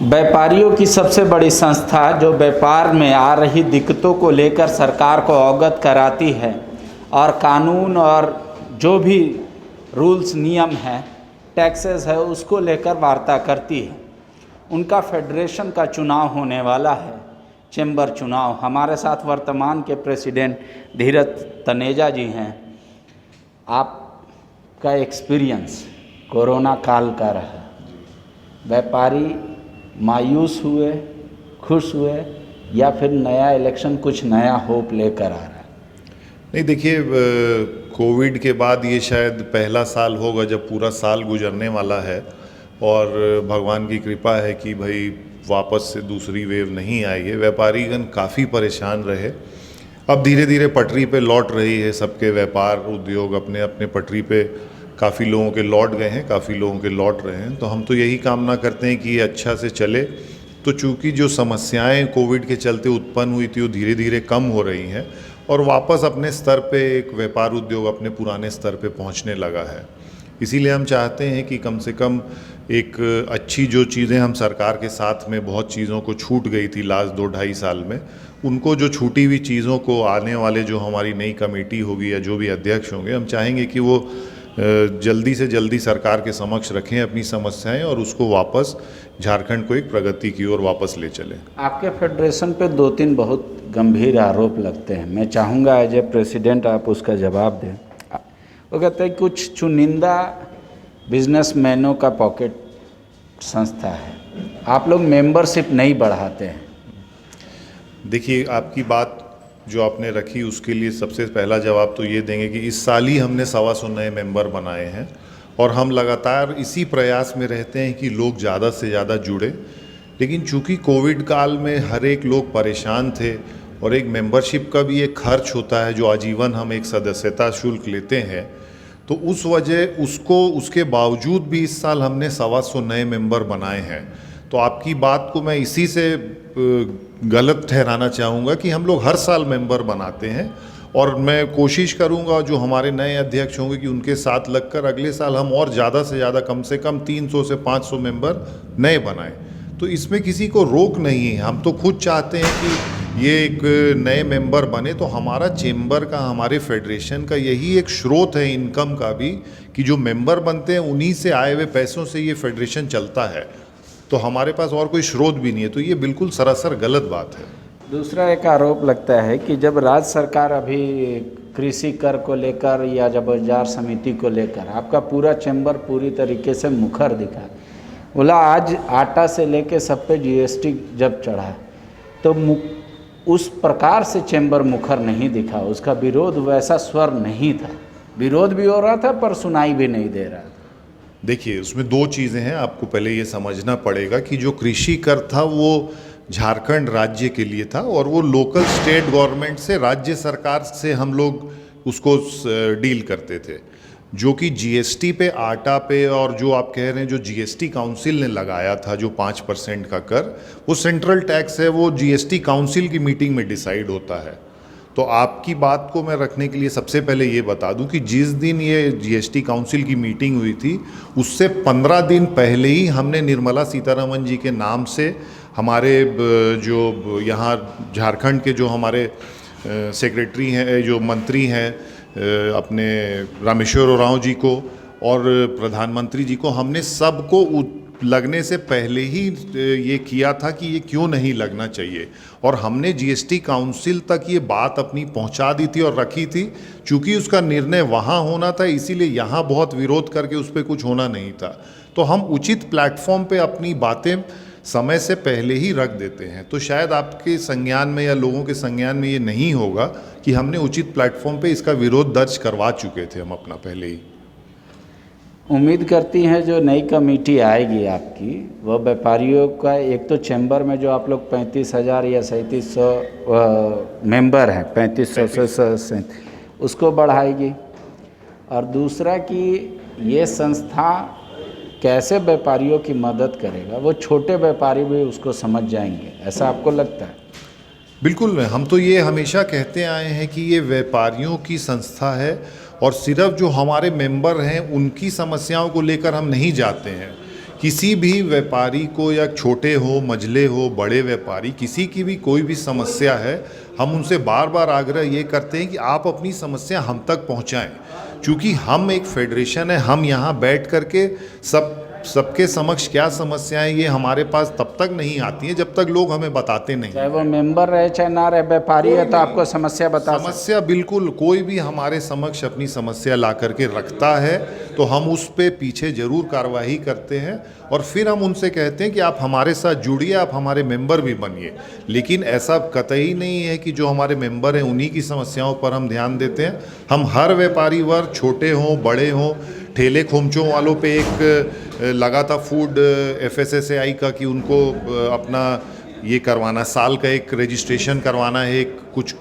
व्यापारियों की सबसे बड़ी संस्था जो व्यापार में आ रही दिक्कतों को लेकर सरकार को अवगत कराती है और कानून और जो भी रूल्स नियम है, टैक्सेस है, उसको लेकर वार्ता करती है। उनका फेडरेशन का चुनाव होने वाला है, चैम्बर चुनाव। हमारे साथ वर्तमान के प्रेसिडेंट धीरज तनेजा जी हैं। आपका एक्सपीरियंस कोरोना काल का रहा, व्यापारी मायूस हुए, खुश हुए, या फिर नया इलेक्शन कुछ नया होप लेकर आ रहा है? नहीं, देखिए, कोविड के बाद ये शायद पहला साल होगा जब पूरा साल गुजरने वाला है और भगवान की कृपा है कि भाई वापस से दूसरी वेव नहीं आई है। व्यापारीगण काफ़ी परेशान रहे, अब धीरे धीरे पटरी पे लौट रही है। सबके व्यापार उद्योग अपने अपने पटरी पे, काफ़ी लोगों के लौट गए हैं, काफ़ी लोगों के लौट रहे हैं। तो हम तो यही कामना करते हैं कि ये अच्छा से चले। तो चूँकि जो समस्याएं कोविड के चलते उत्पन्न हुई थी वो धीरे धीरे कम हो रही हैं और वापस अपने स्तर पे एक व्यापार उद्योग अपने पुराने स्तर पे पहुंचने लगा है। इसीलिए हम चाहते हैं कि कम से कम एक अच्छी जो चीज़ें हम सरकार के साथ में बहुत चीज़ों को छूट गई थी लास्ट 2-2.5 साल में, उनको जो छूटी हुई चीज़ों को आने वाले जो हमारी नई कमेटी होगी या जो भी अध्यक्ष होंगे, हम चाहेंगे कि वो जल्दी से जल्दी सरकार के समक्ष रखें अपनी समस्याएं और उसको वापस झारखंड को एक प्रगति की ओर वापस ले चलें। आपके फेडरेशन पे 2-3 बहुत गंभीर आरोप लगते हैं। मैं चाहूँगा एज ए प्रेसिडेंट आप उसका जवाब दें। वो कहते हैं कुछ चुनिंदा बिजनेसमैनों का पॉकेट संस्था है, आप लोग मेंबरशिप नहीं बढ़ाते हैं। देखिए, आपकी बात जो आपने रखी उसके लिए सबसे पहला जवाब तो ये देंगे कि इस साल ही हमने 125 नए मेंबर बनाए हैं और हम लगातार इसी प्रयास में रहते हैं कि लोग ज़्यादा से ज़्यादा जुड़े। लेकिन चूंकि कोविड काल में हर एक लोग परेशान थे और एक मेंबरशिप का भी एक खर्च होता है जो आजीवन हम एक सदस्यता शुल्क लेते हैं, तो उस वजह उसके बावजूद भी इस साल हमने 125 नए मेंबर बनाए हैं। तो आपकी बात को मैं इसी से गलत ठहराना चाहूँगा कि हम लोग हर साल मेंबर बनाते हैं और मैं कोशिश करूँगा जो हमारे नए अध्यक्ष होंगे कि उनके साथ लगकर अगले साल हम और ज़्यादा से ज़्यादा कम से कम 300 से 500 मेंबर नए बनाएं। तो इसमें किसी को रोक नहीं है, हम तो खुद चाहते हैं कि ये एक नए मेंबर बने। तो हमारा चेंबर का, हमारे फेडरेशन का यही एक स्रोत है इनकम का भी कि जो मेंबर बनते हैं उन्हीं से आए हुए पैसों से ये फेडरेशन चलता है। तो हमारे पास और कोई स्रोत भी नहीं है, तो ये बिल्कुल सरासर गलत बात है। दूसरा एक आरोप लगता है कि जब राज्य सरकार अभी कृषि कर को लेकर या जब बाजार समिति को लेकर आपका पूरा चैम्बर पूरी तरीके से मुखर दिखा, बोला आज आटा से लेके सब पे जीएसटी जब चढ़ा तो उस प्रकार से चैम्बर मुखर नहीं दिखा, उसका विरोध वैसा स्वर नहीं था। विरोध भी हो रहा था पर सुनाई भी नहीं दे रहा था। देखिए, उसमें दो चीज़ें हैं, आपको पहले ये समझना पड़ेगा कि जो कृषि कर था वो झारखंड राज्य के लिए था और वो लोकल स्टेट गवर्नमेंट से, राज्य सरकार से हम लोग उसको डील करते थे। जो कि जीएसटी पे, आटा पे और जो आप कह रहे हैं जो जीएसटी काउंसिल ने लगाया था जो 5% का कर, वो सेंट्रल टैक्स है, वो जीएसटी काउंसिल की मीटिंग में डिसाइड होता है। तो आपकी बात को मैं रखने के लिए सबसे पहले ये बता दूं कि जिस दिन ये जीएसटी काउंसिल की मीटिंग हुई थी उससे 15 दिन पहले ही हमने निर्मला सीतारमण जी के नाम से हमारे जो यहाँ झारखंड के जो हमारे सेक्रेटरी हैं, जो मंत्री हैं, अपने रामेश्वर उरांव जी को और प्रधानमंत्री जी को, हमने सबको लगने से पहले ही ये किया था कि ये क्यों नहीं लगना चाहिए और हमने जीएसटी काउंसिल तक ये बात अपनी पहुंचा दी थी और रखी थी। चूंकि उसका निर्णय वहाँ होना था इसीलिए यहाँ बहुत विरोध करके उस पर कुछ होना नहीं था। तो हम उचित प्लेटफॉर्म पे अपनी बातें समय से पहले ही रख देते हैं। तो शायद आपके संज्ञान में या लोगों के संज्ञान में ये नहीं होगा कि हमने उचित प्लेटफॉर्म पे इसका विरोध दर्ज करवा चुके थे हम अपना पहले ही। उम्मीद करती हैं जो नई कमेटी आएगी आपकी, वह व्यापारियों का, एक तो चैम्बर में जो आप लोग 35,000 या 3700 मेंबर हैं, 3500 से उसको बढ़ाएगी, और दूसरा कि ये संस्था कैसे व्यापारियों की मदद करेगा, वो छोटे व्यापारी भी उसको समझ जाएंगे, ऐसा आपको लगता है? बिल्कुल, हम तो ये हमेशा कहते आए हैं कि ये व्यापारियों की संस्था है और सिर्फ जो हमारे मेंबर हैं उनकी समस्याओं को लेकर हम नहीं जाते हैं। किसी भी व्यापारी को, या छोटे हो, मझले हो, बड़े व्यापारी, किसी की भी कोई भी समस्या है, हम उनसे बार बार आग्रह ये करते हैं कि आप अपनी समस्या हम तक पहुंचाएं। क्योंकि हम एक फेडरेशन है, हम यहाँ बैठ करके सबके समक्ष क्या समस्याएं ये हमारे पास तब तक नहीं आती हैं जब तक लोग हमें बताते नहीं। चाहे वो मेंबर रहे चाहे ना रहे, व्यापारी है तो आपको समस्या बता सकते। समस्या बिल्कुल, कोई भी हमारे समक्ष अपनी समस्या ला करके रखता है तो हम उस पे पीछे जरूर कार्रवाई करते हैं और फिर हम उनसे कहते हैं कि आप हमारे साथ जुड़िए, आप हमारे मेंबर भी बनिए। लेकिन ऐसा कतई नहीं है कि जो हमारे मेंबर हैं उन्हीं की समस्याओं पर हम ध्यान देते हैं। हम हर व्यापारी वर्ग, छोटे हों बड़े हों, ठेले खोमचों वालों पे एक लगा था फूड FSSAI का कि उनको अपना ये करवाना, साल का एक रजिस्ट्रेशन करवाना है, एक कुछ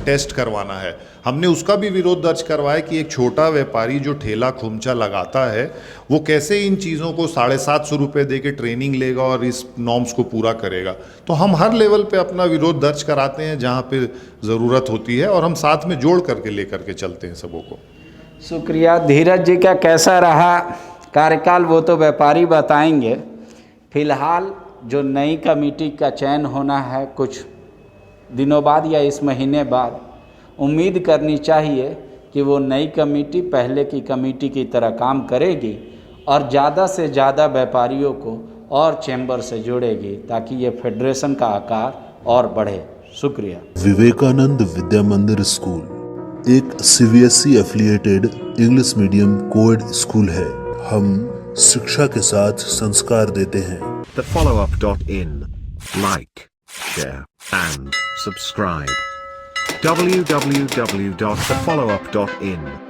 टेस्ट करवाना है। हमने उसका भी विरोध दर्ज करवाया कि एक छोटा व्यापारी जो ठेला खोमचा लगाता है वो कैसे इन चीज़ों को 750 रुपये दे के ट्रेनिंग लेगा और इस नॉर्म्स को पूरा करेगा। तो हम हर लेवल पे अपना विरोध दर्ज कराते हैं जहाँ पे ज़रूरत होती है और हम साथ में जोड़ करके लेकर के चलते हैं सबों को। शुक्रिया। धीरज जी का कैसा रहा कार्यकाल वो तो व्यापारी बताएंगे। फिलहाल जो नई कमेटी का चयन होना है कुछ दिनों बाद या इस महीने बाद, उम्मीद करनी चाहिए कि वो नई कमेटी पहले की कमेटी की तरह काम करेगी और ज़्यादा से ज़्यादा व्यापारियों को और चैम्बर से जोड़ेगी ताकि ये फेडरेशन का आकार और बढ़े। शुक्रिया। विवेकानंद विद्या मंदिर स्कूल एक CBSE affiliated English medium coed school है। हम शिक्षा के साथ संस्कार देते हैं। thefollowup.in. Like, share, and subscribe. www.thefollowup.in